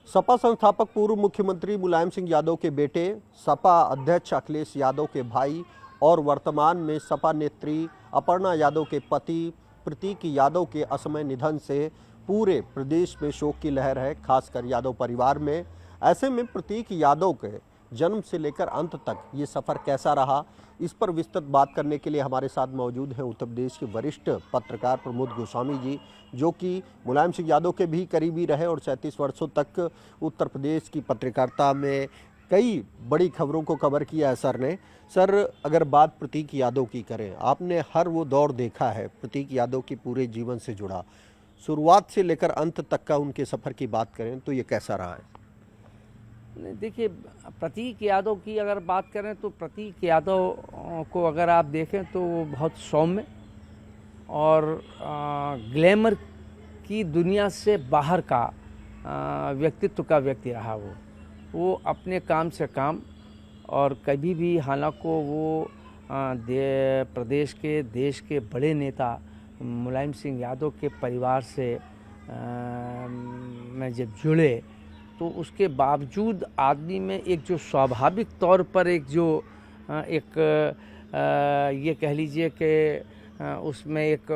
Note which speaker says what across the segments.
Speaker 1: सपा संस्थापक पूर्व मुख्यमंत्री मुलायम सिंह यादव के बेटे, सपा अध्यक्ष अखिलेश यादव के भाई और वर्तमान में सपा नेत्री अपर्णा यादव के पति प्रतीक यादव के असमय निधन से पूरे प्रदेश में शोक की लहर है, खासकर यादव परिवार में। ऐसे में प्रतीक यादव के जन्म से लेकर अंत तक ये सफ़र कैसा रहा, इस पर विस्तृत बात करने के लिए हमारे साथ मौजूद हैं उत्तर प्रदेश के वरिष्ठ पत्रकार प्रमोद गोस्वामी जी, जो कि मुलायम सिंह यादव के भी करीबी रहे और 37 वर्षों तक उत्तर प्रदेश की पत्रकारिता में कई बड़ी खबरों को कवर किया है सर ने। सर, अगर बात प्रतीक यादव की करें, आपने हर वो दौर देखा है प्रतीक यादव के पूरे जीवन से जुड़ा, शुरुआत से लेकर अंत तक का उनके सफ़र की बात करें तो ये कैसा रहा है?
Speaker 2: देखिए, प्रतीक यादव की अगर बात करें तो प्रतीक यादव को अगर आप देखें तो वो बहुत सौम्य और ग्लैमर की दुनिया से बाहर का व्यक्तित्व का व्यक्ति रहा। वो अपने काम से काम, और कभी भी हालांकि वो प्रदेश के देश के बड़े नेता मुलायम सिंह यादव के परिवार से में जब जुड़े तो उसके बावजूद आदमी में एक जो स्वाभाविक तौर पर एक जो ये कह लीजिए कि उसमें एक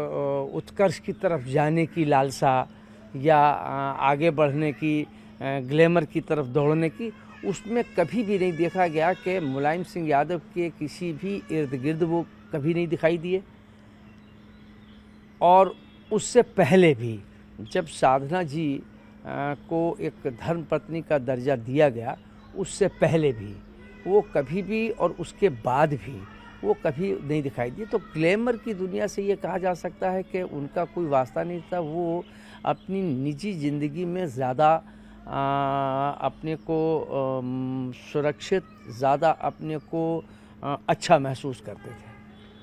Speaker 2: उत्कर्ष की तरफ जाने की लालसा या आगे बढ़ने की, ग्लैमर की तरफ दौड़ने की, उसमें कभी भी नहीं देखा गया कि मुलायम सिंह यादव के किसी भी इर्द गिर्द वो कभी नहीं दिखाई दिए। और उससे पहले भी जब साधना जी को एक धर्म पत्नी का दर्जा दिया गया, उससे पहले भी वो कभी भी और उसके बाद भी वो कभी नहीं दिखाई दिए। तो ग्लैमर की दुनिया से ये कहा जा सकता है कि उनका कोई वास्ता नहीं था। वो अपनी निजी ज़िंदगी में ज़्यादा अपने को सुरक्षित, ज़्यादा अपने को अच्छा महसूस करते थे।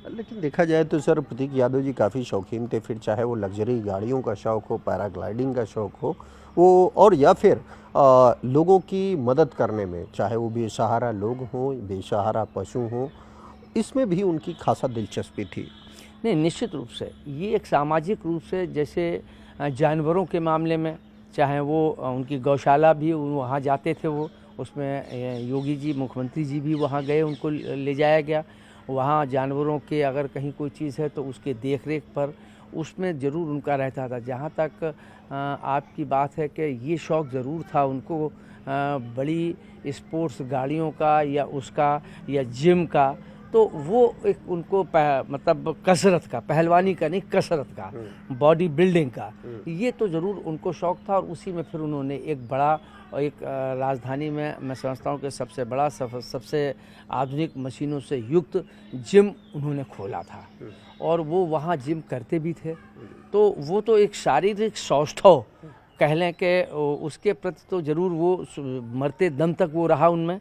Speaker 1: लेकिन देखा जाए तो सर, प्रतीक यादव जी काफ़ी शौकीन थे, फिर चाहे वो लग्जरी गाड़ियों का शौक़ हो, पैराग्लाइडिंग का शौक़ हो, वो और या फिर लोगों की मदद करने में, चाहे वो बेसहारा लोग हों, बेसहारा पशु हों, इसमें भी उनकी खासा दिलचस्पी थी।
Speaker 2: नहीं, निश्चित रूप से ये एक सामाजिक रूप से, जैसे जानवरों के मामले में, चाहे वो उनकी गौशाला भी वहाँ जाते थे, वो उसमें योगी जी, मुख्यमंत्री जी भी वहाँ गए, उनको ले जाया गया। वहाँ जानवरों के अगर कहीं कोई चीज़ है तो उसके देख रेख पर उसमें ज़रूर उनका रहता था। जहाँ तक आपकी बात है कि ये शौक़ ज़रूर था उनको बड़ी स्पोर्ट्स गाड़ियों का या उसका या जिम का, तो वो एक उनको मतलब कसरत का, पहलवानी का नहीं, कसरत का, बॉडी बिल्डिंग का, ये तो ज़रूर उनको शौक़ था। और उसी में फिर उन्होंने एक बड़ा और एक राजधानी में मैं समझता हूँ कि सबसे बड़ा, सबसे आधुनिक मशीनों से युक्त जिम उन्होंने खोला था, और वो वहाँ जिम करते भी थे। तो वो तो एक शारीरिक सौष्ठव कह लें कि उसके प्रति तो ज़रूर वो मरते दम तक वो रहा, उनमें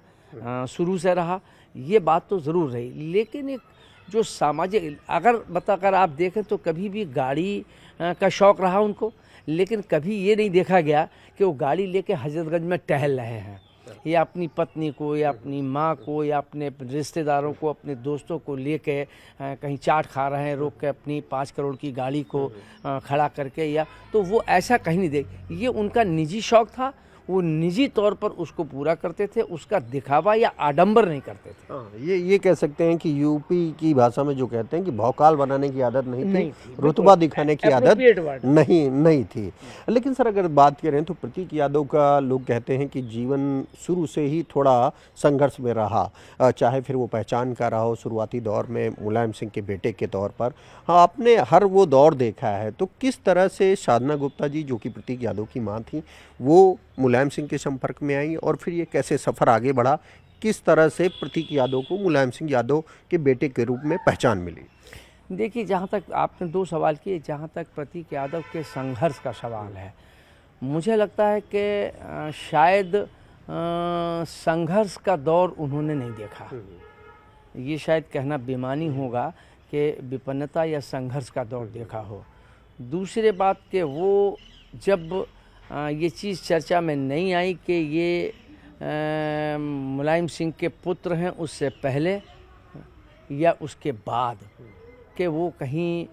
Speaker 2: शुरू से रहा, ये बात तो ज़रूर रही। लेकिन एक जो सामाजिक अगर आप देखें तो कभी भी गाड़ी का शौक़ रहा उनको, लेकिन कभी ये नहीं देखा गया कि वो गाड़ी लेके हजरतगंज में टहल रहे हैं, या अपनी पत्नी को या अपनी माँ को या अपने रिश्तेदारों को, अपने दोस्तों को लेके कहीं चाट खा रहे हैं रोक के अपनी 5 करोड़ की गाड़ी को खड़ा करके, या तो वो ऐसा कहीं नहीं देख। ये उनका निजी शौक़ था, वो निजी तौर पर उसको पूरा करते थे, उसका दिखावा या आडंबर नहीं करते थे।
Speaker 1: हाँ, ये कह सकते हैं कि यूपी की भाषा में जो कहते हैं कि भौकाल बनाने की आदत नहीं थी, रुतबा दिखाने की आदत नहीं थी। लेकिन सर, अगर बात करें तो प्रतीक यादव का लोग कहते हैं कि जीवन शुरू से ही थोड़ा संघर्ष में रहा, चाहे फिर वो पहचान का रहा हो शुरुआती दौर में मुलायम सिंह के बेटे के तौर पर। हाँ, आपने हर वो दौर देखा है, तो किस तरह से साधना गुप्ता जी, जो कि प्रतीक यादव की माँ थी, वो मुलायम सिंह के संपर्क में आई और फिर ये कैसे सफ़र आगे बढ़ा, किस तरह से प्रतीक यादव को मुलायम सिंह यादव के बेटे के रूप में पहचान मिली?
Speaker 2: देखिए, जहाँ तक आपने 2 सवाल किए, जहाँ तक प्रतीक यादव के संघर्ष का सवाल है, मुझे लगता है कि शायद संघर्ष का दौर उन्होंने नहीं देखा। ये शायद कहना बेईमानी होगा कि विपन्नता या संघर्ष का दौर देखा हो। दूसरी बात कि वो जब ये चीज़ चर्चा में नहीं आई कि ये मुलायम सिंह के पुत्र हैं, उससे पहले या उसके बाद, कि वो कहीं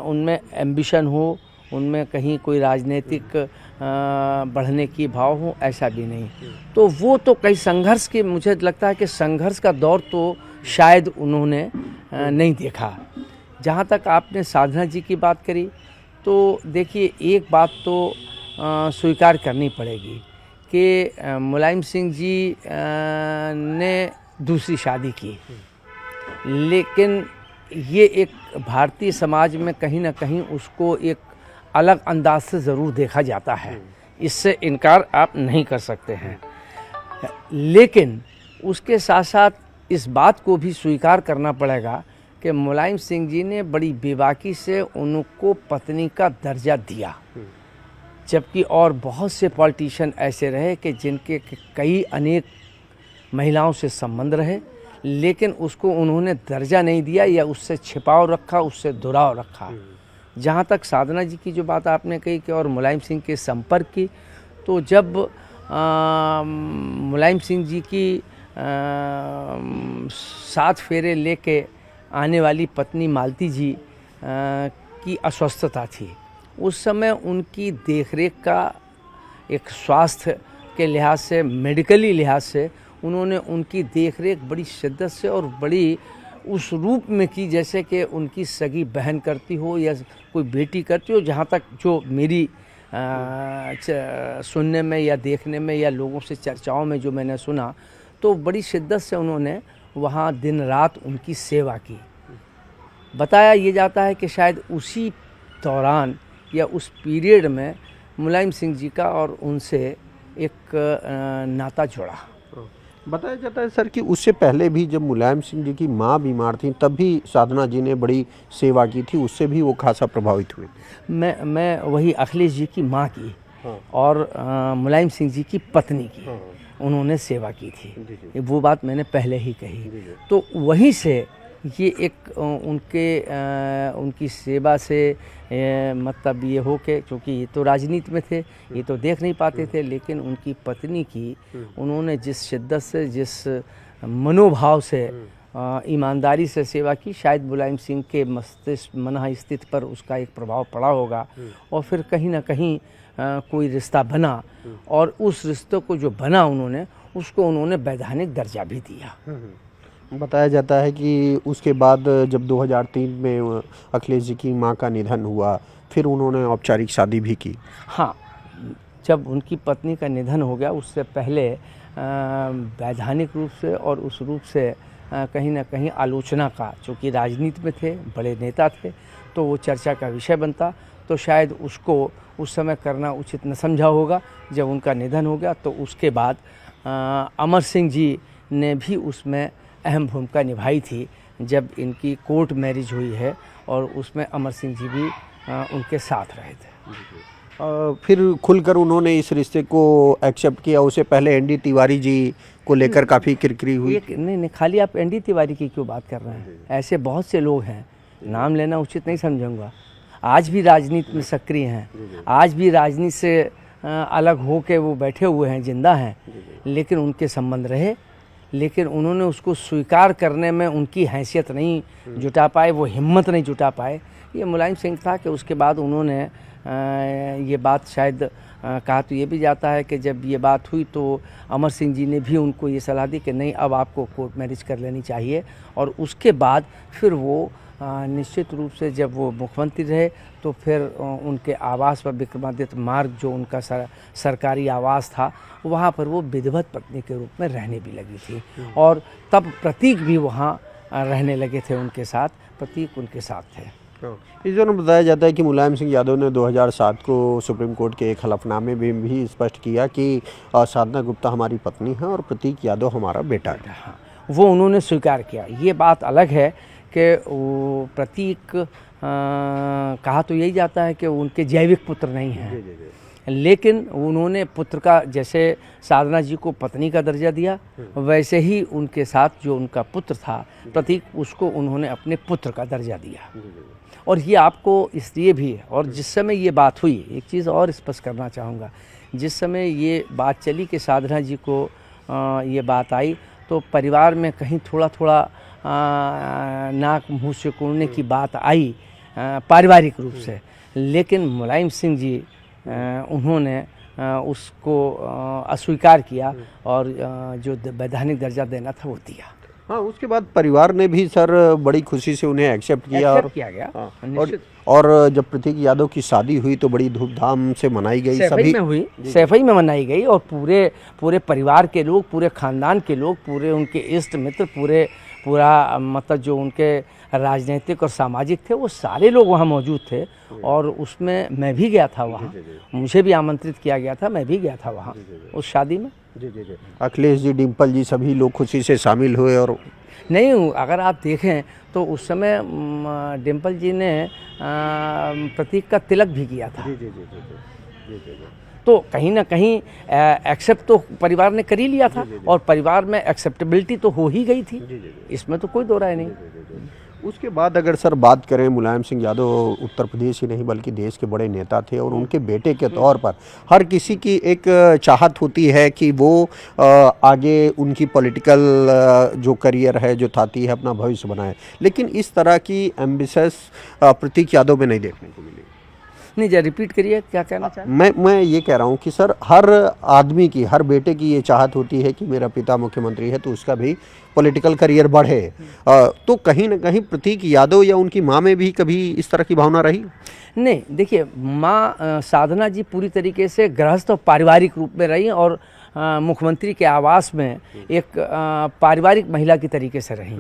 Speaker 2: उनमें एम्बिशन हो उनमें कहीं कोई राजनीतिक बढ़ने की भाव हो, ऐसा भी नहीं। तो वो तो कई संघर्ष के, मुझे लगता है कि संघर्ष का दौर तो शायद उन्होंने नहीं देखा। जहाँ तक आपने साधना जी की बात करी, तो देखिए एक बात तो स्वीकार करनी पड़ेगी कि मुलायम सिंह जी ने दूसरी शादी की, लेकिन ये एक भारतीय समाज में कहीं ना कहीं उसको एक अलग अंदाज से ज़रूर देखा जाता है, इससे इनकार आप नहीं कर सकते हैं। लेकिन उसके साथ साथ इस बात को भी स्वीकार करना पड़ेगा कि मुलायम सिंह जी ने बड़ी बेबाकी से उनको पत्नी का दर्जा दिया, जबकि और बहुत से पॉलिटिशियन ऐसे रहे कि जिनके कई अनेक महिलाओं से संबंध रहे, लेकिन उसको उन्होंने दर्जा नहीं दिया या उससे छिपाव रखा, उससे दुराव रखा। जहाँ तक साधना जी की जो बात आपने कही कि और मुलायम सिंह के संपर्क की, तो जब मुलायम सिंह जी की 7 फेरे लेके आने वाली पत्नी मालती जी की अस्वस्थता थी, उस समय उनकी देखरेख का एक स्वास्थ्य के लिहाज से, मेडिकली लिहाज से उन्होंने उनकी देखरेख बड़ी शिद्दत से और बड़ी उस रूप में की जैसे कि उनकी सगी बहन करती हो या कोई बेटी करती हो। जहाँ तक जो मेरी सुनने में या देखने में या लोगों से चर्चाओं में जो मैंने सुना, तो बड़ी शिद्दत से उन्होंने वहाँ दिन रात उनकी सेवा की। बताया ये जाता है कि शायद उसी दौरान या उस पीरियड में मुलायम सिंह जी का और उनसे एक नाता जुड़ा।
Speaker 1: बताया जाता है सर कि उससे पहले भी जब मुलायम सिंह जी की माँ बीमार थी तब भी साधना जी ने बड़ी सेवा की थी, उससे भी वो खासा प्रभावित हुए।
Speaker 2: मैं वही अखिलेश जी की माँ की और मुलायम सिंह जी की पत्नी की उन्होंने सेवा की थी, वो बात मैंने पहले ही कही। तो वहीं से ये एक उनकी सेवा से मतलब ये हो के, क्योंकि ये तो राजनीति में थे, ये तो देख नहीं पाते थे, लेकिन उनकी पत्नी की उन्होंने जिस शिद्दत से, जिस मनोभाव से, ईमानदारी से सेवा की, शायद मुलायम सिंह के मस्तिष्क मन स्थिति पर उसका एक प्रभाव पड़ा होगा। और फिर कहीं ना कहीं कोई रिश्ता बना और उस रिश्ते को जो बना उन्होंने, उसको उन्होंने वैधानिक दर्जा भी दिया।
Speaker 1: बताया जाता है कि उसके बाद जब 2003 में अखिलेश जी की मां का निधन हुआ, फिर उन्होंने औपचारिक शादी भी की।
Speaker 2: हाँ, जब उनकी पत्नी का निधन हो गया, उससे पहले वैधानिक रूप से और उस रूप से कहीं ना कहीं आलोचना का, चूँकि राजनीति में थे, बड़े नेता थे, तो वो चर्चा का विषय बनता, तो शायद उसको उस समय करना उचित न समझा होगा। जब उनका निधन हो गया तो उसके बाद अमर सिंह जी ने भी उसमें अहम भूमिका निभाई थी, जब इनकी कोर्ट मैरिज हुई है, और उसमें अमर सिंह जी भी उनके साथ रहे थे।
Speaker 1: फिर खुलकर उन्होंने इस रिश्ते को एक्सेप्ट किया। उससे पहले एनडी तिवारी जी को लेकर काफ़ी किरकिरी हुई।
Speaker 2: नहीं, खाली आप एनडी तिवारी की क्यों बात कर रहे हैं? ऐसे बहुत से लोग हैं, नाम लेना उचित नहीं समझूंगा, आज भी राजनीति में सक्रिय हैं, आज भी राजनीति से अलग हो के वो बैठे हुए हैं, जिंदा हैं, लेकिन उनके संबंध रहे, लेकिन उन्होंने उसको स्वीकार करने में उनकी हैसियत नहीं जुटा पाए, वो हिम्मत नहीं जुटा पाए। ये मुलायम सिंह था कि उसके बाद उन्होंने ये बात शायद कहा तो ये भी जाता है कि जब ये बात हुई तो अमर सिंह जी ने भी उनको ये सलाह दी कि नहीं, अब आपको कोर्ट मैरिज कर लेनी चाहिए। और उसके बाद फिर वो निश्चित रूप से जब वो मुख्यमंत्री रहे तो फिर उनके आवास पर, विक्रमादित्य मार्ग जो उनका सरकारी आवास था, वहाँ पर वो विधिवत पत्नी के रूप में रहने भी लगी थी। और तब प्रतीक भी वहाँ रहने लगे थे उनके साथ, प्रतीक उनके साथ थे।
Speaker 1: इस दौरान बताया जाता है कि मुलायम सिंह यादव ने 2007 को सुप्रीम कोर्ट के एक हलफनामे में भी स्पष्ट किया कि साधना गुप्ता हमारी पत्नी है और प्रतीक यादव हमारा बेटा है।
Speaker 2: हाँ, वो उन्होंने स्वीकार किया। ये बात अलग है कि वो प्रतीक कहा तो यही जाता है कि उनके जैविक पुत्र नहीं हैं, लेकिन उन्होंने पुत्र का, जैसे साधना जी को पत्नी का दर्जा दिया, वैसे ही उनके साथ जो उनका पुत्र था प्रतीक, उसको उन्होंने अपने पुत्र का दर्जा दिया। और ये आपको इसलिए भी, और जिस समय ये बात हुई, एक चीज़ और स्पष्ट करना चाहूँगा, जिस समय ये बात चली कि साधना जी को ये बात आई, तो परिवार में कहीं थोड़ा थोड़ा नाक मुँह से कुड़ने की बात आई पारिवारिक रूप से, लेकिन मुलायम सिंह जी उन्होंने उसको अस्वीकार किया और जो वैधानिक दर्जा देना था वो दिया।
Speaker 1: हाँ, उसके बाद परिवार ने भी सर बड़ी खुशी से उन्हें एक्सेप्ट किया और
Speaker 2: किया गया।
Speaker 1: हाँ,
Speaker 2: निश्चित।
Speaker 1: और जब प्रतीक यादव की शादी हुई तो बड़ी धूमधाम से मनाई गई,
Speaker 2: सैफई में हुई, सैफई में मनाई गई और पूरे परिवार के लोग, पूरे खानदान के लोग, पूरे उनके इष्ट मित्र, पूरा मतलब जो उनके राजनीतिक और सामाजिक थे वो सारे लोग वहाँ मौजूद थे और उसमें मैं भी गया था वहाँ। मुझे भी आमंत्रित किया गया था, मैं भी गया था वहाँ उस शादी में।
Speaker 1: अखिलेश जी, डिम्पल जी, सभी लोग खुशी से शामिल हुए। और
Speaker 2: नहीं, अगर आप देखें तो उस समय डिम्पल जी ने प्रतीक का तिलक भी किया था। तो कहीं ना कहीं एक्सेप्ट तो परिवार ने कर ही लिया था और परिवार में एक्सेप्टेबिलिटी तो हो ही गई थी, इसमें तो कोई दो राय नहीं।
Speaker 1: उसके बाद अगर सर बात करें, मुलायम सिंह यादव उत्तर प्रदेश ही नहीं बल्कि देश के बड़े नेता थे और उनके बेटे के तौर पर हर किसी की एक चाहत होती है कि वो आगे उनकी पॉलिटिकल जो करियर है, जो चाहती है, अपना भविष्य बनाए, लेकिन इस तरह की एम्बिशस प्रतीक यादव में नहीं देखने को मिली।
Speaker 2: नहीं, जरा रिपीट करिए, क्या कहना चाहें?
Speaker 1: मैं ये कह रहा हूँ कि सर हर आदमी की, हर बेटे की ये चाहत होती है कि मेरा पिता मुख्यमंत्री है तो उसका भी पॉलिटिकल करियर बढ़े। तो कहीं ना कहीं प्रतीक यादव या उनकी माँ में भी कभी इस तरह की भावना रही?
Speaker 2: नहीं, देखिए, माँ साधना जी पूरी तरीके से गृहस्थ और पारिवारिक रूप में रही और मुख्यमंत्री के आवास में एक पारिवारिक महिला की तरीके से रही।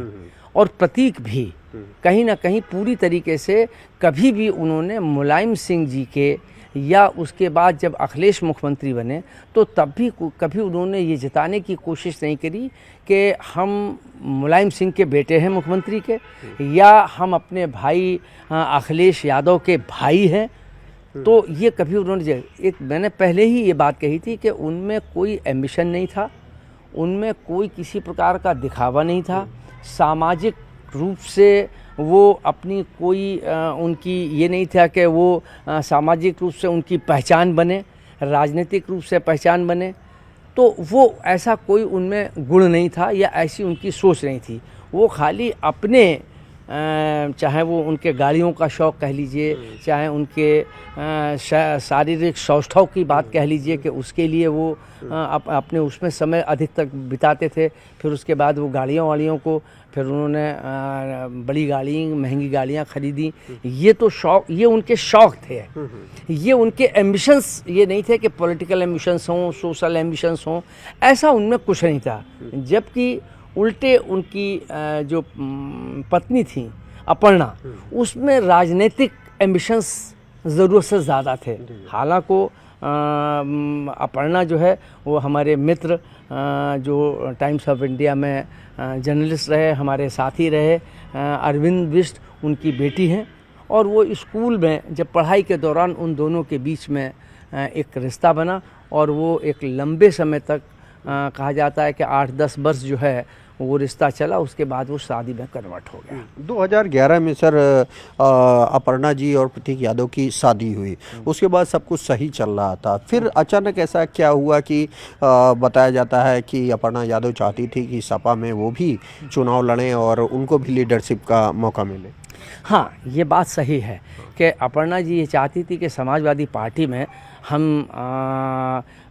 Speaker 2: और प्रतीक भी कहीं ना कहीं पूरी तरीके से कभी भी उन्होंने मुलायम सिंह जी के या उसके बाद जब अखिलेश मुख्यमंत्री बने तो तब भी कभी उन्होंने ये जताने की कोशिश नहीं करी कि हम मुलायम सिंह के बेटे हैं मुख्यमंत्री के, या हम अपने भाई अखिलेश यादव के भाई हैं। तो ये कभी उन्होंने, एक मैंने पहले ही ये बात कही थी कि उनमें कोई एम्बिशन नहीं था, उनमें कोई किसी प्रकार का दिखावा नहीं था। सामाजिक रूप से वो अपनी कोई उनकी ये नहीं था कि वो सामाजिक रूप से उनकी पहचान बने, राजनीतिक रूप से पहचान बने। तो वो ऐसा कोई उनमें गुण नहीं था या ऐसी उनकी सोच नहीं थी। वो खाली अपने चाहे वो उनके गाड़ियों का शौक़ कह लीजिए, चाहे उनके शारीरिक सौष्ठव की बात कह लीजिए कि उसके लिए वो अपने उसमें समय अधिक तक बिताते थे। फिर उसके बाद वो गाड़ियों को फिर उन्होंने बड़ी गाड़ी, महंगी गाड़ियाँ खरीदी। ये तो शौक़, ये उनके शौक़ थे, ये उनके एम्बिशंस ये नहीं थे कि पॉलिटिकल एम्बिशंस हों, सोशल एम्बिशंस हों, ऐसा उनमें कुछ नहीं था। जबकि उल्टे उनकी जो पत्नी थी अपर्णा, उसमें राजनीतिक एम्बिशंस ज़रूरत से ज़्यादा थे। हालांकि अपर्णा जो है वो हमारे मित्र, जो टाइम्स ऑफ इंडिया में जर्नलिस्ट रहे, हमारे साथी रहे, अरविंद बिष्ट उनकी बेटी हैं। और वो स्कूल में जब पढ़ाई के दौरान उन दोनों के बीच में एक रिश्ता बना और वो एक लंबे समय तक कहा जाता है कि 8-10 वर्ष जो है वो रिश्ता चला। उसके बाद वो शादी में कन्वर्ट हो गया। 2011
Speaker 1: में सर अपर्णा जी और प्रतीक यादव की शादी हुई, उसके बाद सब कुछ सही चल रहा था। फिर अचानक ऐसा क्या हुआ कि बताया जाता है कि अपर्णा यादव चाहती थी कि सपा में वो भी चुनाव लड़ें और उनको भी लीडरशिप का मौका मिले।
Speaker 2: हाँ, ये बात सही है कि अपर्णा जी ये चाहती थी कि समाजवादी पार्टी में हम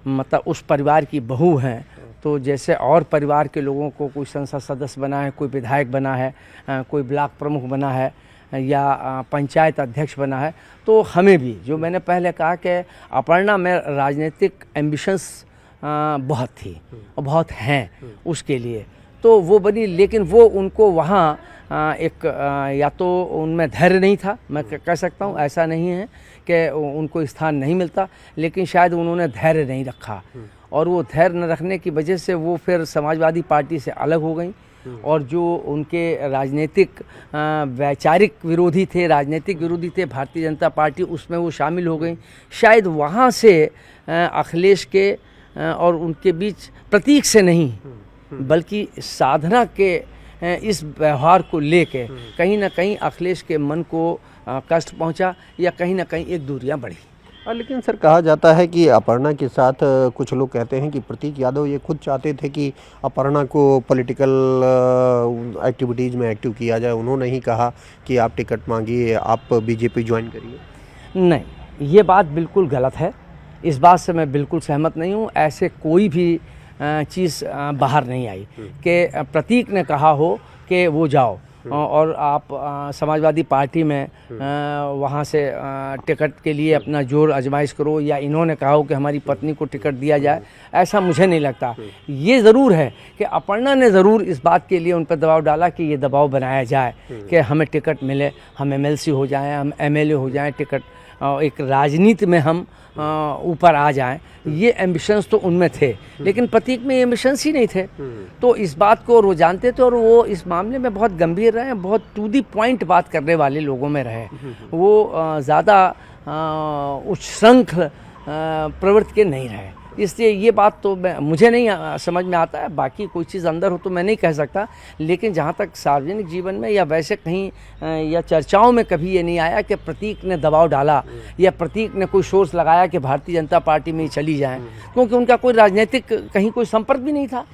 Speaker 2: मतलब उस परिवार की बहू हैं, तो जैसे और परिवार के लोगों को कोई संसद सदस्य बना है, कोई विधायक बना है, कोई ब्लॉक प्रमुख बना है या पंचायत अध्यक्ष बना है, तो हमें भी, जो मैंने पहले कहा कि अपर्णा में राजनीतिक एम्बिशंस बहुत थी और बहुत हैं उसके लिए, तो वो बनी। लेकिन वो उनको वहाँ एक या तो उनमें धैर्य नहीं था, मैं कह सकता हूँ, ऐसा नहीं है कि उनको स्थान नहीं मिलता, लेकिन शायद उन्होंने धैर्य नहीं रखा और वो धैर्य न रखने की वजह से वो फिर समाजवादी पार्टी से अलग हो गई। और जो उनके राजनीतिक वैचारिक विरोधी थे, राजनीतिक विरोधी थे भारतीय जनता पार्टी, उसमें वो शामिल हो गई। शायद वहाँ से अखिलेश के और उनके बीच प्रतीक से नहीं बल्कि साधना के इस व्यवहार को लेके कहीं ना कहीं अखिलेश के मन को कष्ट पहुंचा या कहीं ना कहीं एक दूरियां बढ़ी।
Speaker 1: लेकिन सर कहा जाता है कि अपर्णा के साथ कुछ लोग कहते हैं कि प्रतीक यादव ये खुद चाहते थे कि अपर्णा को पॉलिटिकल एक्टिविटीज़ में एक्टिव किया जाए। उन्होंने ही कहा कि आप टिकट मांगिए, आप बीजेपी ज्वाइन करिए।
Speaker 2: नहीं, ये बात बिल्कुल गलत है। इस बात से मैं बिल्कुल सहमत नहीं हूँ। ऐसे कोई भी चीज़ बाहर नहीं आई कि प्रतीक ने कहा हो कि वो जाओ और आप समाजवादी पार्टी में वहाँ से टिकट के लिए अपना जोर आजमाइश करो, या इन्होंने कहा हो कि हमारी पत्नी को टिकट दिया जाए। ऐसा मुझे नहीं लगता। ये ज़रूर है कि अपर्णा ने ज़रूर इस बात के लिए उन पर दबाव डाला कि ये दबाव बनाया जाए कि हमें टिकट मिले, हम एमएलसी हो जाएं, हम एमएलए हो जाएं, टिकट एक राजनीति में हम ऊपर आ जाएं। ये एम्बिशंस तो उनमें थे, लेकिन प्रतीक में एम्बिशंस ही नहीं थे। तो इस बात को वो जानते थे और वो इस मामले में बहुत गंभीर रहे, बहुत टू दी पॉइंट बात करने वाले लोगों में रहे। वो ज़्यादा उच्छृंखल प्रवृत्ति के नहीं रहे। इसलिए ये बात तो मुझे नहीं समझ में आता है। बाकी कोई चीज़ अंदर हो तो मैं नहीं कह सकता, लेकिन जहाँ तक सार्वजनिक जीवन में या वैसे कहीं या चर्चाओं में कभी ये नहीं आया कि प्रतीक ने दबाव डाला या प्रतीक ने कोई सोर्स लगाया कि भारतीय जनता पार्टी में ही चली जाएं, क्योंकि उनका कोई राजनीतिक कहीं कोई संपर्क भी नहीं था।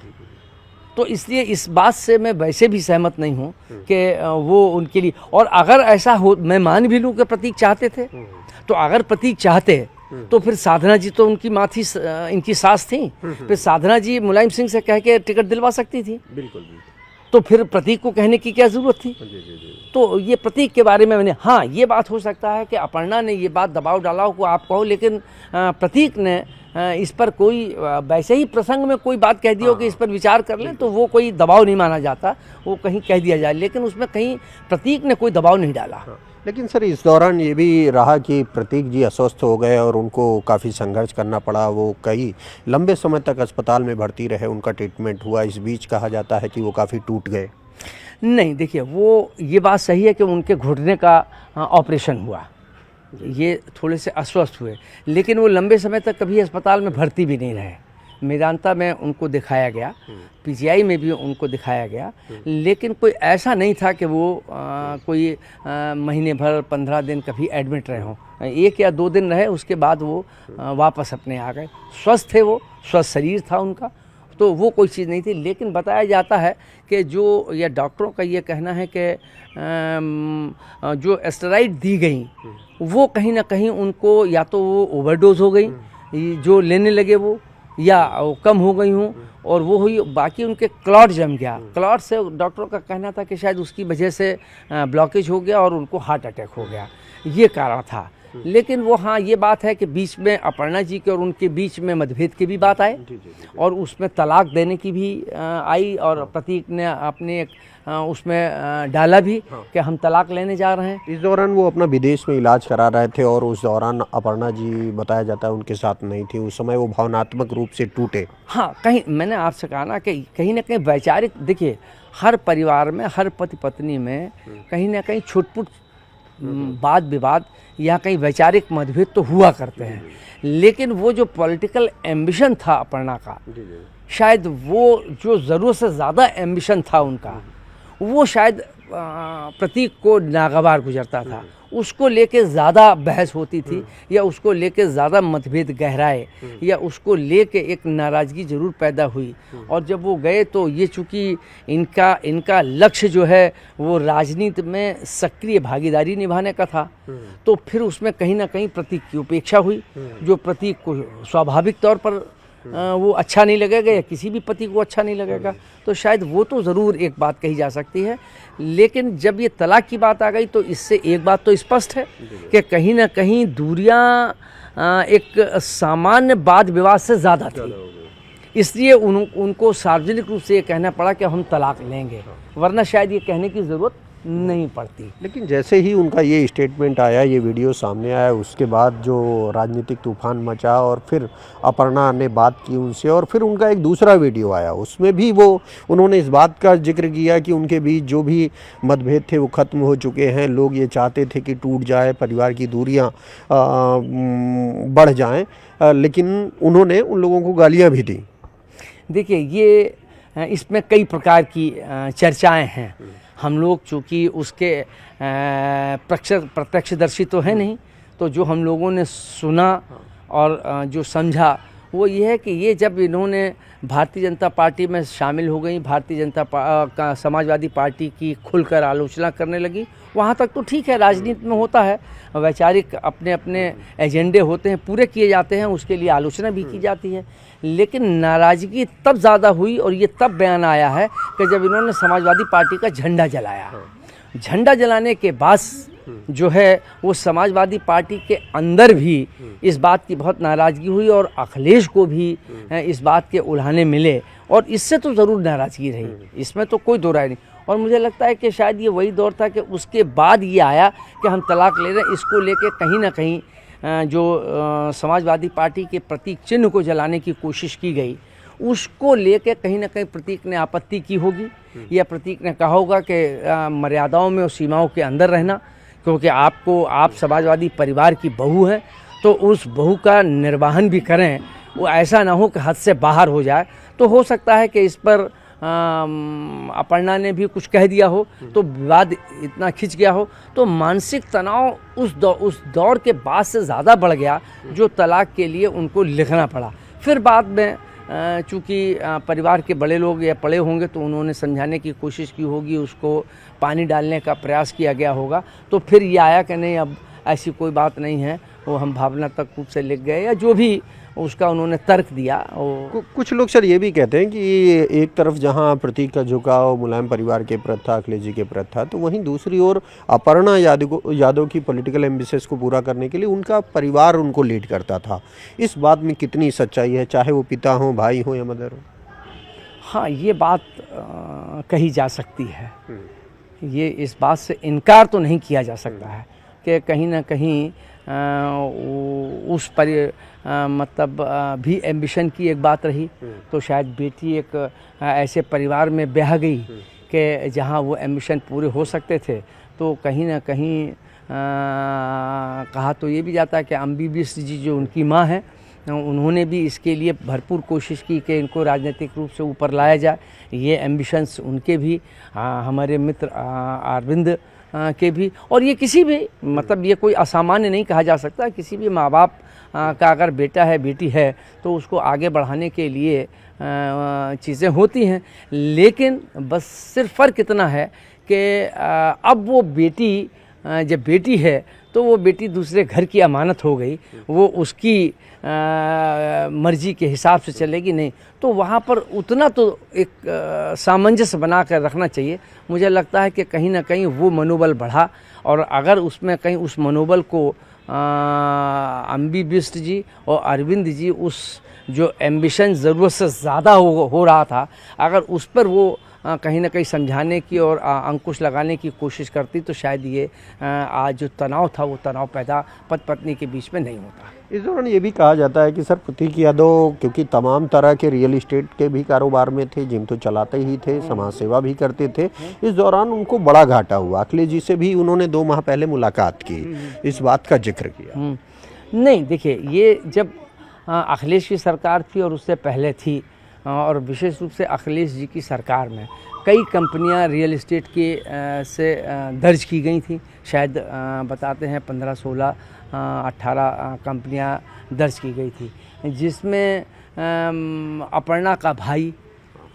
Speaker 2: तो इसलिए इस बात से मैं वैसे भी सहमत नहीं हूँ कि वो उनके लिए, और अगर ऐसा हो, मैं मान भी लूँ कि प्रतीक चाहते थे, तो अगर प्रतीक चाहते तो फिर साधना जी तो उनकी माँ थी, इनकी सास थी, फिर साधना जी मुलायम सिंह से कह के टिकट दिलवा सकती थी।
Speaker 1: बिल्कुल।
Speaker 2: तो फिर प्रतीक को कहने की क्या ज़रूरत थी? तो ये प्रतीक के बारे में मैंने, हाँ ये बात हो सकता है कि अपर्णा ने ये बात दबाव डाला हो को आप कहो, लेकिन प्रतीक ने इस पर कोई वैसे ही प्रसंग में कोई बात कह दी हो कि इस पर विचार कर लें, तो वो कोई दबाव नहीं माना जाता, वो कहीं कह दिया जाए, लेकिन उसमें कहीं प्रतीक ने कोई दबाव नहीं डाला।
Speaker 1: लेकिन सर इस दौरान ये भी रहा कि प्रतीक जी अस्वस्थ हो गए और उनको काफ़ी संघर्ष करना पड़ा। वो कई लंबे समय तक अस्पताल में भर्ती रहे, उनका ट्रीटमेंट हुआ। इस बीच कहा जाता है कि वो काफ़ी टूट गए।
Speaker 2: नहीं, देखिए वो ये बात सही है कि उनके घुटने का ऑपरेशन हुआ, ये थोड़े से अस्वस्थ हुए, लेकिन वो लंबे समय तक कभी अस्पताल में भर्ती भी नहीं रहे। मेदांता में उनको दिखाया गया, पीजीआई में भी उनको दिखाया गया, लेकिन कोई ऐसा नहीं था कि वो कोई महीने भर 15 दिन कभी एडमिट रहे हों। 1 या 2 दिन रहे, उसके बाद वो वापस अपने आ गए। स्वस्थ थे वो, स्वस्थ शरीर था उनका, तो वो कोई चीज़ नहीं थी। लेकिन बताया जाता है कि जो या डॉक्टरों का ये कहना है कि जो एस्टेरॉइड दी गई वो कहीं ना कहीं उनको या तो वो ओवरडोज हो गई, जो लेने लगे वो, या वो कम हो गई हूँ और वो हुई, बाकी उनके क्लॉट जम गया। क्लॉट से डॉक्टरों का कहना था कि शायद उसकी वजह से ब्लॉकेज हो गया और उनको हार्ट अटैक हो गया, ये कारण था। लेकिन वो हाँ ये बात है कि बीच में अपर्णा जी के और उनके बीच में मतभेद की भी बात आए और उसमें तलाक देने की भी आई, और प्रतीक ने अपने उसमें डाला भी कि हम तलाक लेने जा रहे हैं।
Speaker 1: इस दौरान वो अपना विदेश में इलाज करा रहे थे और उस दौरान अपर्णा जी बताया जाता है उनके साथ नहीं थी। उस समय वो भावनात्मक रूप से टूटे।
Speaker 2: हाँ, कहीं मैंने आपसे कहा ना कि कहीं ना कहीं वैचारिक, देखिए हर परिवार में, हर पति पत्नी में कहीं ना कहीं छुटपुट वाद विवाद या कहीं वैचारिक मतभेद तो हुआ करते हैं, लेकिन वो जो पॉलिटिकल एम्बिशन था अपर्णा का, शायद वो जो ज़रूरत से ज़्यादा एम्बिशन था उनका, वो शायद प्रतीक को नागवार गुजरता था। उसको लेके ज़्यादा बहस होती थी या उसको लेके ज़्यादा मतभेद गहराए या उसको लेके एक नाराज़गी ज़रूर पैदा हुई। और जब वो गए तो ये चूँकि इनका लक्ष्य जो है वो राजनीति में सक्रिय भागीदारी निभाने का था, तो फिर उसमें कहीं ना कहीं प्रतीक की उपेक्षा हुई, जो प्रतीक को स्वाभाविक तौर पर वो अच्छा नहीं लगेगा या किसी भी पति को अच्छा नहीं लगेगा। तो शायद वो तो ज़रूर एक बात कही जा सकती है, लेकिन जब ये तलाक की बात आ गई तो इससे एक बात तो स्पष्ट है कि कहीं ना कहीं दूरियां एक सामान्य वाद विवाद से ज़्यादा थी, इसलिए उनको सार्वजनिक रूप से ये कहना पड़ा कि हम तलाक लेंगे, वरना शायद ये कहने की ज़रूरत नहीं पड़ती।
Speaker 1: लेकिन जैसे ही उनका ये स्टेटमेंट आया, ये वीडियो सामने आया, उसके बाद जो राजनीतिक तूफान मचा और फिर अपर्णा ने बात की उनसे और फिर उनका एक दूसरा वीडियो आया, उसमें भी उन्होंने इस बात का जिक्र किया कि उनके बीच जो भी मतभेद थे वो ख़त्म हो चुके हैं। लोग ये चाहते थे कि टूट जाए, परिवार की दूरियां बढ़ जाएं, लेकिन उन्होंने उन लोगों को गालियाँ भी दी।
Speaker 2: देखिए ये इसमें कई प्रकार की चर्चाएँ हैं। हम लोग चूँकि उसके प्रत्यक्षदर्शी तो है नहीं, तो जो हम लोगों ने सुना और जो समझा वो ये है कि ये जब इन्होंने भारतीय जनता पार्टी में शामिल हो गई, भारतीय जनता समाजवादी पार्टी की खुलकर आलोचना करने लगी, वहाँ तक तो ठीक है, राजनीति में होता है, वैचारिक अपने अपने एजेंडे होते हैं, पूरे किए जाते हैं, उसके लिए आलोचना भी की जाती है। लेकिन नाराज़गी तब ज़्यादा हुई और ये तब बयान आया है कि जब इन्होंने समाजवादी पार्टी का झंडा जलाया। झंडा जलाने के बाद जो है वो समाजवादी पार्टी के अंदर भी इस बात की बहुत नाराज़गी हुई और अखिलेश को भी इस बात के उल्हाने मिले और इससे तो ज़रूर नाराज़गी रही, इसमें तो कोई दो राय नहीं। और मुझे लगता है कि शायद ये वही दौर था कि उसके बाद ये आया कि हम तलाक ले रहे हैं, इसको लेके कहीं ना कहीं जो समाजवादी पार्टी के प्रतीक चिन्ह को जलाने की कोशिश की गई, उसको लेके कहीं ना कहीं प्रतीक ने आपत्ति की होगी या प्रतीक ने कहा होगा कि मर्यादाओं में और सीमाओं के अंदर रहना, क्योंकि आप समाजवादी परिवार की बहू हैं तो उस बहू का निर्वहन भी करें, वो ऐसा ना हो कि हद से बाहर हो जाए। तो हो सकता है कि इस पर अपर्णा ने भी कुछ कह दिया हो तो विवाद इतना खिंच गया हो, तो मानसिक तनाव उस दौर के बाद से ज़्यादा बढ़ गया जो तलाक के लिए उनको लिखना पड़ा। फिर बाद में चूँकि परिवार के बड़े लोग या पड़े होंगे तो उन्होंने समझाने की कोशिश की होगी, उसको पानी डालने का प्रयास किया गया होगा, तो फिर ये आया कि नहीं अब ऐसी कोई बात नहीं है, वो हम भावनात्मक रूप से लिख गए या जो भी उसका उन्होंने तर्क दिया।
Speaker 1: कुछ लोग सर ये भी कहते हैं कि एक तरफ जहां प्रतीक का झुकाव मुलायम परिवार के प्रति था, अखिलेश जी के प्रति था, तो वहीं दूसरी ओर अपर्णा यादव की पॉलिटिकल एम्बिशंस को पूरा करने के लिए उनका परिवार उनको लीड करता था। इस बात में कितनी सच्चाई है, चाहे वो पिता हो, भाई हो या मदर हो? हाँ,
Speaker 2: ये बात कही जा सकती है, ये इस बात से इनकार तो नहीं किया जा सकता है कि कहीं ना कहीं उस पर मतलब भी एम्बिशन की एक बात रही, तो शायद बेटी एक ऐसे परिवार में ब्याह गई कि जहां वो एम्बिशन पूरे हो सकते थे। तो कहीं ना कहीं कहा तो ये भी जाता है कि अम्बी बिष्ट जी जो उनकी माँ हैं, उन्होंने भी इसके लिए भरपूर कोशिश की कि इनको राजनीतिक रूप से ऊपर लाया जाए। ये एम्बिशंस उनके भी, हमारे मित्र अरविंद के भी, और ये किसी भी मतलब ये कोई असामान्य नहीं कहा जा सकता। किसी भी माँ बाप का अगर बेटा है, बेटी है, तो उसको आगे बढ़ाने के लिए चीज़ें होती हैं। लेकिन बस सिर्फ फ़र्क इतना है कि अब वो बेटी जब बेटी है तो वो बेटी दूसरे घर की अमानत हो गई, वो उसकी मर्जी के हिसाब से चलेगी नहीं, तो वहाँ पर उतना तो एक सामंजस्य बना कर रखना चाहिए। मुझे लगता है कि कहीं ना कहीं वो मनोबल बढ़ा, और अगर उसमें कहीं उस मनोबल को अम्बी बिष्ट जी और अरविंद जी उस जो एम्बिशन ज़रूरत से ज़्यादा हो रहा था, अगर उस पर वो कहीं ना कहीं समझाने की और अंकुश लगाने की कोशिश करती, तो शायद ये आज जो तनाव था वो तनाव पैदा पति पत्नी के बीच में नहीं होता।
Speaker 1: इस दौरान ये भी कहा जाता है कि सर प्रतीक यादव क्योंकि तमाम तरह के रियल इस्टेट के भी कारोबार में थे, जिम तो चलाते ही थे, समाज सेवा भी करते थे, इस दौरान उनको बड़ा घाटा हुआ। अखिलेश जी से भी उन्होंने 2 माह पहले मुलाकात की, इस बात का जिक्र किया।
Speaker 2: नहीं, देखिए, ये जब अखिलेश की सरकार थी और उससे पहले थी, और विशेष रूप से अखिलेश जी की सरकार में कई कंपनियां रियल इस्टेट के से दर्ज की गई थी। शायद बताते हैं 15, 16, 18 कंपनियां दर्ज की गई थी, जिसमें अपर्णा का भाई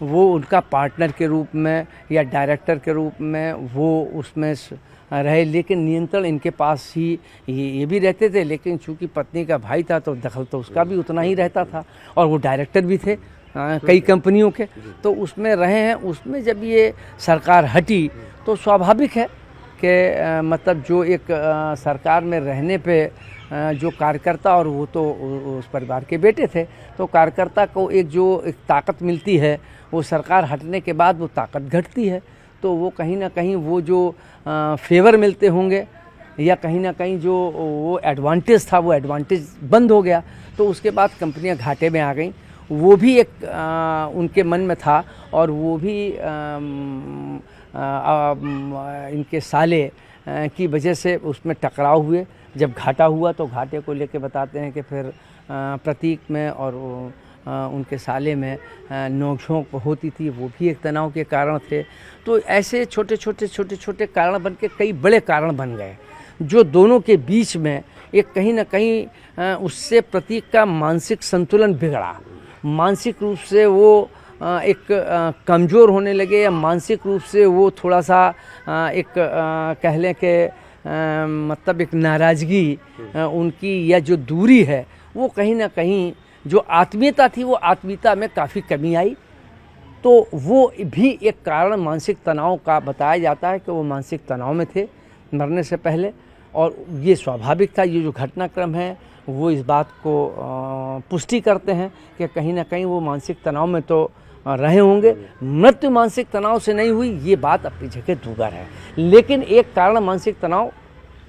Speaker 2: वो उनका पार्टनर के रूप में या डायरेक्टर के रूप में वो उसमें रहे, लेकिन नियंत्रण इनके पास ही ये भी रहते थे। लेकिन चूंकि पत्नी का भाई था तो दखल तो उसका भी उतना ही रहता था, और वो डायरेक्टर भी थे कई कंपनियों के, तो उसमें रहे हैं। उसमें जब ये सरकार हटी तो स्वाभाविक है कि मतलब जो एक सरकार में रहने पे जो कार्यकर्ता, और वो तो उस परिवार के बेटे थे, तो कार्यकर्ता को एक ताकत मिलती है, वो सरकार हटने के बाद वो ताकत घटती है। तो वो कहीं ना कहीं वो जो फेवर मिलते होंगे या कहीं ना कहीं जो वो एडवांटेज था वो एडवांटेज बंद हो गया, तो उसके बाद कंपनियां घाटे में आ गईं। वो भी एक उनके मन में था, और वो भी इनके साले की वजह से उसमें टकराव हुए। जब घाटा हुआ तो घाटे को लेके बताते हैं कि फिर प्रतीक में और उनके साले में नोक-झोंक होती थी, वो भी एक तनाव के कारण थे। तो ऐसे छोटे छोटे कारण बन के कई बड़े कारण बन गए, जो दोनों के बीच में एक कहीं ना कहीं उससे प्रतीक का मानसिक संतुलन बिगड़ा, मानसिक रूप से वो एक कमज़ोर होने लगे, या मानसिक रूप से वो थोड़ा सा एक कह लें कि मतलब एक नाराज़गी उनकी या जो दूरी है वो कहीं ना कहीं जो आत्मीयता थी वो आत्मीयता में काफ़ी कमी आई। तो वो भी एक कारण मानसिक तनाव का बताया जाता है कि वो मानसिक तनाव में थे मरने से पहले, और ये स्वाभाविक था। ये जो घटनाक्रम है वो इस बात को पुष्टि करते हैं कि कहीं ना कहीं वो मानसिक तनाव में तो रहे होंगे। मृत्यु मानसिक तनाव से नहीं हुई ये बात अपनी जगह दूगर है, लेकिन एक कारण मानसिक तनाव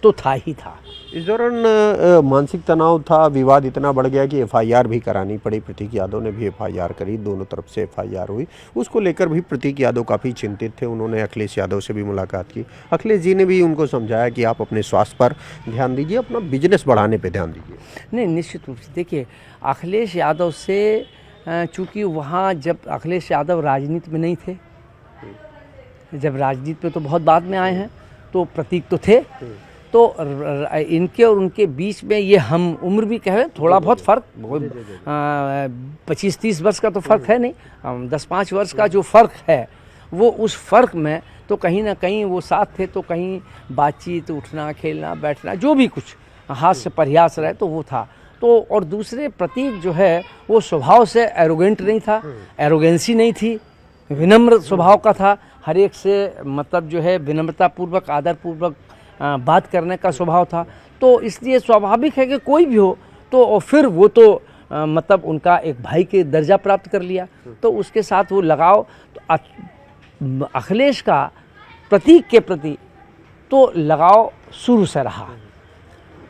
Speaker 2: तो था ही था।
Speaker 1: इस दौरान मानसिक तनाव था, विवाद इतना बढ़ गया कि एफआईआर भी करानी पड़ी। प्रतीक यादव ने भी एफआईआर करी, दोनों तरफ से एफआईआर हुई। उसको लेकर भी प्रतीक यादव काफ़ी चिंतित थे। उन्होंने अखिलेश यादव से भी मुलाकात की। अखिलेश जी ने भी उनको समझाया कि आप अपने स्वास्थ्य पर ध्यान दीजिए, अपना बिजनेस बढ़ाने पर ध्यान दीजिए।
Speaker 2: नहीं, निश्चित रूप से देखिए, अखिलेश यादव से चूँकि वहाँ जब अखिलेश यादव राजनीति में नहीं थे, जब राजनीति में तो बहुत बाद में आए हैं, तो प्रतीक तो थे, तो इनके और उनके बीच में ये हम उम्र भी कहें थोड़ा बहुत फ़र्क, 25-30 वर्ष का तो फ़र्क है नहीं, 10-5 वर्ष का जो फ़र्क है वो उस फ़र्क में तो कहीं ना कहीं वो साथ थे, तो कहीं बातचीत, उठना, खेलना, बैठना, जो भी कुछ हाथ से प्रयास रहे तो वो था। तो और दूसरे प्रतीक जो है वो स्वभाव से एरोगेंट नहीं था, एरोगेंसी नहीं थी, विनम्र स्वभाव का था। हर एक से मतलब जो है विनम्रतापूर्वक, आदरपूर्वक बात करने का स्वभाव था। तो इसलिए स्वाभाविक है कि कोई भी हो तो और फिर वो तो मतलब उनका एक भाई के दर्जा प्राप्त कर लिया, तो उसके साथ वो लगाव। तो अखिलेश का प्रतीक के प्रति तो लगाव शुरू से रहा।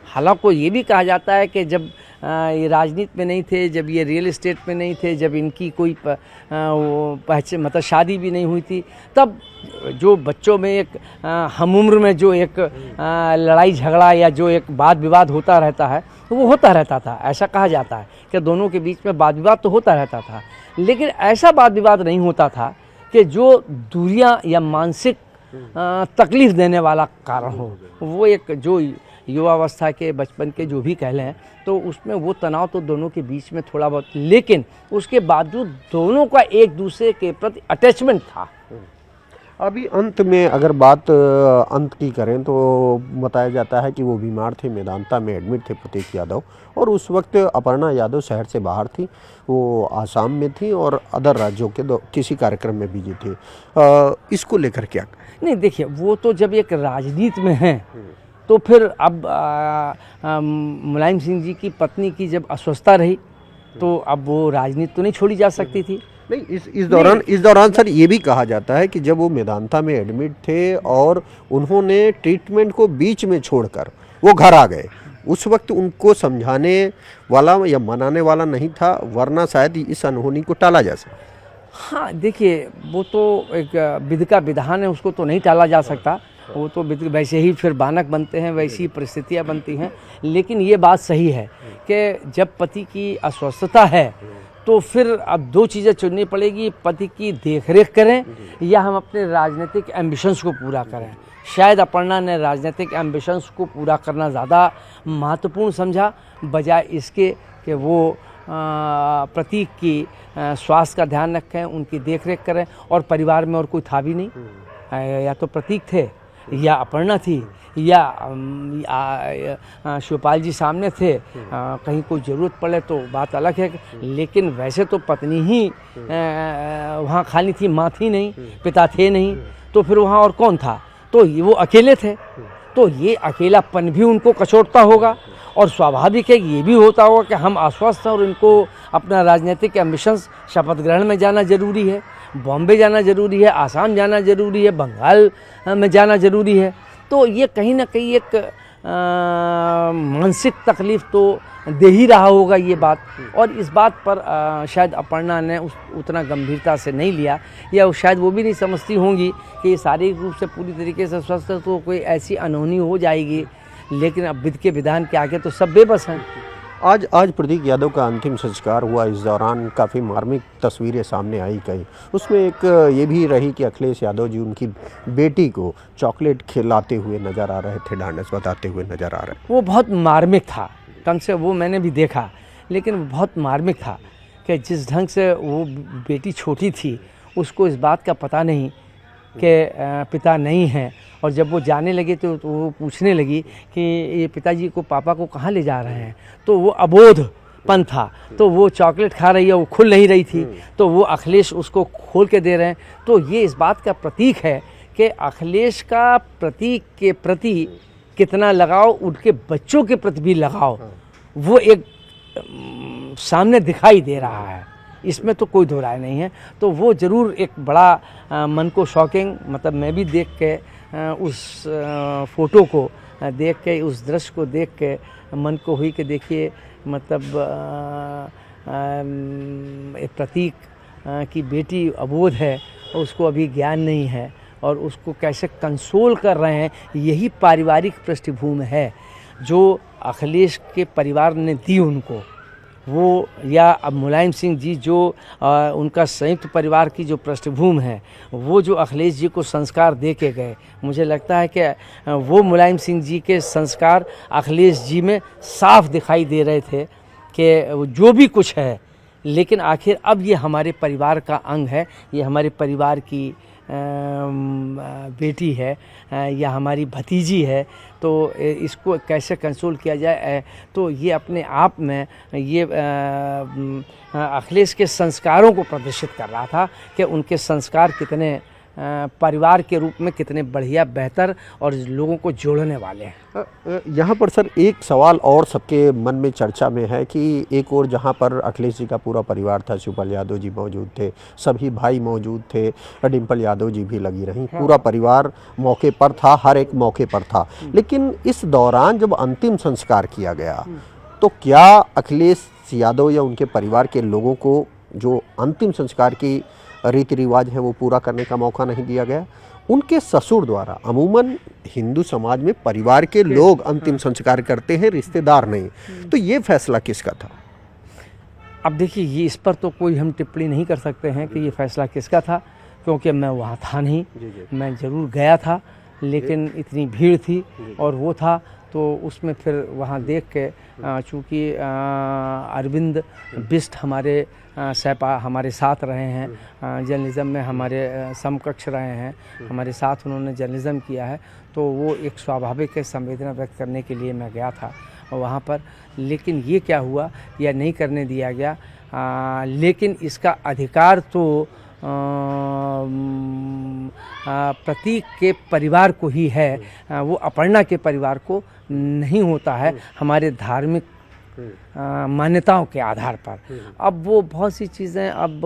Speaker 2: हालांकि ये भी कहा जाता है कि जब ये राजनीति में नहीं थे, जब ये रियल एस्टेट में नहीं थे, जब इनकी कोई पहचान मतलब शादी भी नहीं हुई थी, तब जो बच्चों में एक हम उम्र में जो एक लड़ाई झगड़ा या जो एक वाद विवाद होता रहता है वो होता रहता था। ऐसा कहा जाता है कि दोनों के बीच में वाद विवाद तो होता रहता था, लेकिन ऐसा वाद विवाद नहीं होता था कि जो दूरियां या मानसिक तकलीफ देने वाला कारण हो। वो एक जो युवावस्था के, बचपन के जो भी कह लें, तो उसमें वो तनाव तो दोनों के बीच में थोड़ा बहुत, लेकिन उसके बावजूद दोनों का एक दूसरे के प्रति अटैचमेंट था।
Speaker 1: अभी अंत में अगर बात अंत की करें तो बताया जाता है कि वो बीमार थे, मेदांता में एडमिट थे प्रतीक यादव, और उस वक्त अपर्णा यादव शहर से बाहर थी, वो आसाम में थी और अदर राज्यों के किसी कार्यक्रम में बिजी थी। इसको लेकर क्या?
Speaker 2: नहीं देखिए, वो तो जब एक राजनीति में हैं तो फिर अब मुलायम सिंह जी की पत्नी की जब अस्वस्थता रही तो अब वो राजनीति तो नहीं छोड़ी जा सकती थी।
Speaker 1: नहीं, इस दौरान सर ये भी कहा जाता है कि जब वो मेदांता में एडमिट थे और उन्होंने ट्रीटमेंट को बीच में छोड़कर वो घर आ गए, उस वक्त उनको समझाने वाला या मनाने वाला नहीं था, वरना शायद इस अनहोनी को टाला जा सकता।
Speaker 2: हाँ देखिए, वो तो एक विधि का विधान है, उसको तो नहीं टाला जा सकता। वो तो वैसे ही फिर बानक बनते हैं, वैसी ही परिस्थितियाँ बनती हैं। लेकिन ये बात सही है कि जब पति की अस्वस्थता है तो फिर अब दो चीज़ें चुननी पड़ेगी, पति की देखरेख करें या हम अपने राजनीतिक एम्बिशंस को पूरा करें। शायद अपर्णा ने राजनीतिक एम्बिशंस को पूरा करना ज़्यादा महत्वपूर्ण समझा, बजाय इसके कि वो प्रतीक की स्वास्थ्य का ध्यान रखें, उनकी देखरेख करें। और परिवार में और कोई था भी नहीं, या तो प्रतीक थे या अपर्णा थी या शिवपाल जी सामने थे। कहीं कोई ज़रूरत पड़े तो बात अलग है, लेकिन वैसे तो पत्नी ही वहाँ खाली थी, माँ थी नहीं, पिता थे नहीं, तो फिर वहाँ और कौन था? तो वो अकेले थे। तो ये अकेलापन भी उनको कचोटता होगा, और स्वाभाविक है कि ये भी होता होगा कि हम अस्वस्थ हैं और इनको अपना राजनीतिक एम्बिशंस, शपथ ग्रहण में जाना ज़रूरी है, बॉम्बे जाना ज़रूरी है, आसाम जाना ज़रूरी है, बंगाल में जाना ज़रूरी है। तो ये कहीं ना कहीं एक मानसिक तकलीफ़ तो दे ही रहा होगा ये बात। और इस बात पर शायद अपर्णा ने उतना गंभीरता से नहीं लिया, या शायद वो भी नहीं समझती होंगी कि ये शारीरिक रूप से पूरी तरीके से स्वस्थ है तो कोई ऐसी अनहोनी हो जाएगी। लेकिन अब विधि के विधान के आगे तो सब बेबस हैं।
Speaker 1: आज आज प्रतीक यादव का अंतिम संस्कार हुआ। इस दौरान काफ़ी मार्मिक तस्वीरें सामने आई कई। उसमें एक ये भी रही कि अखिलेश यादव जी उनकी बेटी को चॉकलेट खिलाते हुए नज़र आ रहे थे, ढांढस बताते हुए नज़र आ रहे।
Speaker 2: वो बहुत मार्मिक था, कम से वो मैंने भी देखा, लेकिन बहुत मार्मिक था कि जिस ढंग से वो बेटी छोटी थी उसको इस बात का पता नहीं कि पिता नहीं है, और जब वो जाने लगे तो वो पूछने लगी कि ये पिताजी को, पापा को कहाँ ले जा रहे हैं, तो वो अबोधपन था, तो वो चॉकलेट खा रही है, वो खुल नहीं रही थी, तो वो अखिलेश उसको खोल के दे रहे हैं। तो ये इस बात का प्रतीक है कि अखिलेश का प्रतीक के प्रति कितना लगाव, उनके बच्चों के प्रति भी लगाव, वो एक सामने दिखाई दे रहा है, इसमें तो कोई दो राय नहीं है। तो वो ज़रूर एक बड़ा मन को शॉकिंग, मतलब मैं भी देख के उस फ़ोटो को देख के, उस दृश्य को देख के मन को हुई कि देखिए, मतलब एक प्रतीक की बेटी अबोध है, उसको अभी ज्ञान नहीं है, और उसको कैसे कंसोल कर रहे हैं, यही पारिवारिक पृष्ठभूमि है जो अखिलेश के परिवार ने दी उनको। वो या अब मुलायम सिंह जी जो उनका संयुक्त परिवार की जो पृष्ठभूमि है, वो जो अखिलेश जी को संस्कार दे के गए, मुझे लगता है कि वो मुलायम सिंह जी के संस्कार अखिलेश जी में साफ दिखाई दे रहे थे कि जो भी कुछ है, लेकिन आखिर अब ये हमारे परिवार का अंग है, ये हमारे परिवार की बेटी है या हमारी भतीजी है, तो इसको कैसे कंसोल किया जाए। तो ये अपने आप में ये अखिलेश के संस्कारों को प्रदर्शित कर रहा था कि उनके संस्कार कितने परिवार के रूप में कितने बढ़िया, बेहतर और लोगों को जोड़ने वाले हैं।
Speaker 1: यहाँ पर सर एक सवाल और सबके मन में चर्चा में है कि एक और जहाँ पर अखिलेश जी का पूरा परिवार था, शिवपाल यादव जी मौजूद थे, सभी भाई मौजूद थे, डिम्पल यादव जी भी लगी रहीं, पूरा परिवार मौके पर था, हर एक मौके पर था। लेकिन इस दौरान जब अंतिम संस्कार किया गया तो क्या अखिलेश यादव या उनके परिवार के लोगों को जो अंतिम संस्कार की रीति रिवाज है वो पूरा करने का मौका नहीं दिया गया? उनके ससुर द्वारा, अमूमन हिंदू समाज में परिवार के लोग अंतिम संस्कार करते हैं, रिश्तेदार नहीं, तो ये फैसला किसका था?
Speaker 2: अब देखिए, ये इस पर तो कोई हम टिप्पणी नहीं कर सकते हैं कि ये फैसला किसका था, क्योंकि मैं वहाँ था नहीं। मैं ज़रूर गया था, लेकिन इतनी भीड़ थी और वो था, तो उसमें फिर वहाँ देख के चूँकि अरविंद बिष्ट हमारे सैपा हमारे साथ रहे हैं, जर्नलिज़्म में हमारे समकक्ष रहे हैं, हमारे साथ उन्होंने जर्नलिज़्म किया है, तो वो एक स्वाभाविक संवेदना व्यक्त करने के लिए मैं गया था वहाँ पर। लेकिन ये क्या हुआ या नहीं करने दिया गया, लेकिन इसका अधिकार तो प्रतीक के परिवार को ही है, वो अपर्णा के परिवार को नहीं होता है, हमारे धार्मिक मान्यताओं के आधार पर। अब वो बहुत सी चीज़ें अब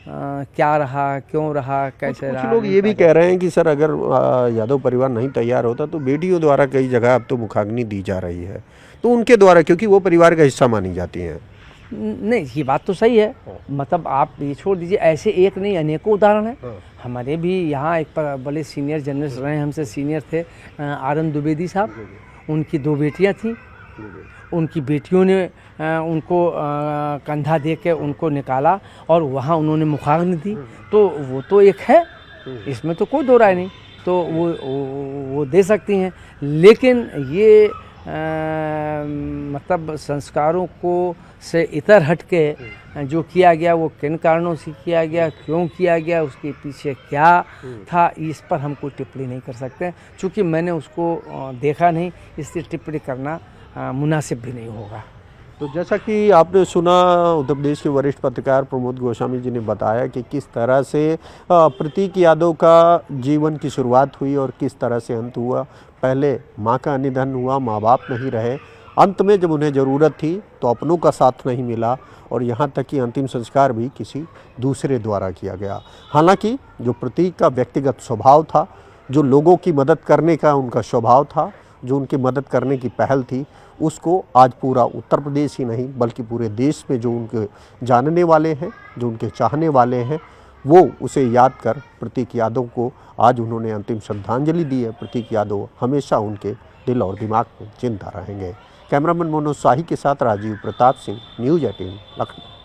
Speaker 2: क्या रहा, क्यों रहा, कैसे रहा।
Speaker 1: कुछ लोग ये भी कह रहे हैं कि सर अगर यादव परिवार नहीं तैयार होता तो बेटियों द्वारा कई जगह अब तो मुखाग्नि दी जा रही है, तो उनके द्वारा, क्योंकि वो परिवार का हिस्सा मानी जाती हैं।
Speaker 2: नहीं, ये बात तो सही है, मतलब आप ये छोड़ दीजिए, ऐसे एक नहीं अनेकों उदाहरण हैं। हमारे भी यहाँ एक बड़े सीनियर जर्नलिस्ट रहे, हमसे सीनियर थे आनंद द्विवेदी साहब, उनकी 2 बेटियाँ थीं, उनकी बेटियों ने उनको कंधा दे के उनको निकाला और वहाँ उन्होंने मुखाग्नि दी, तो वो तो एक है, इसमें तो कोई दो राय नहीं, तो वो दे सकती हैं। लेकिन ये मतलब संस्कारों को से इतर हट के जो किया गया, वो किन कारणों से किया गया, क्यों किया गया, उसके पीछे क्या था, इस पर हम कोई टिप्पणी नहीं कर सकते, क्योंकि मैंने उसको देखा नहीं, इसलिए टिप्पणी करना मुनासिब भी नहीं होगा।
Speaker 1: तो जैसा कि आपने सुना, उत्तर प्रदेश के वरिष्ठ पत्रकार प्रमोद गोस्वामी जी ने बताया कि किस तरह से प्रतीक यादव का जीवन की शुरुआत हुई और किस तरह से अंत हुआ। पहले मां का निधन हुआ, माँ बाप नहीं रहे, अंत में जब उन्हें ज़रूरत थी तो अपनों का साथ नहीं मिला, और यहाँ तक कि अंतिम संस्कार भी किसी दूसरे द्वारा किया गया। हालांकि जो प्रतीक का व्यक्तिगत स्वभाव था, जो लोगों की मदद करने का उनका स्वभाव था, जो उनकी मदद करने की पहल थी, उसको आज पूरा उत्तर प्रदेश ही नहीं बल्कि पूरे देश में जो उनके जानने वाले हैं, जो उनके चाहने वाले हैं, वो उसे याद कर प्रतीक यादव को आज उन्होंने अंतिम श्रद्धांजलि दी है। प्रतीक यादव हमेशा उनके दिल और दिमाग में जिंदा रहेंगे। कैमरामैन मनोज शाही के साथ राजीव प्रताप सिंह, न्यूज़ 18 लखनऊ।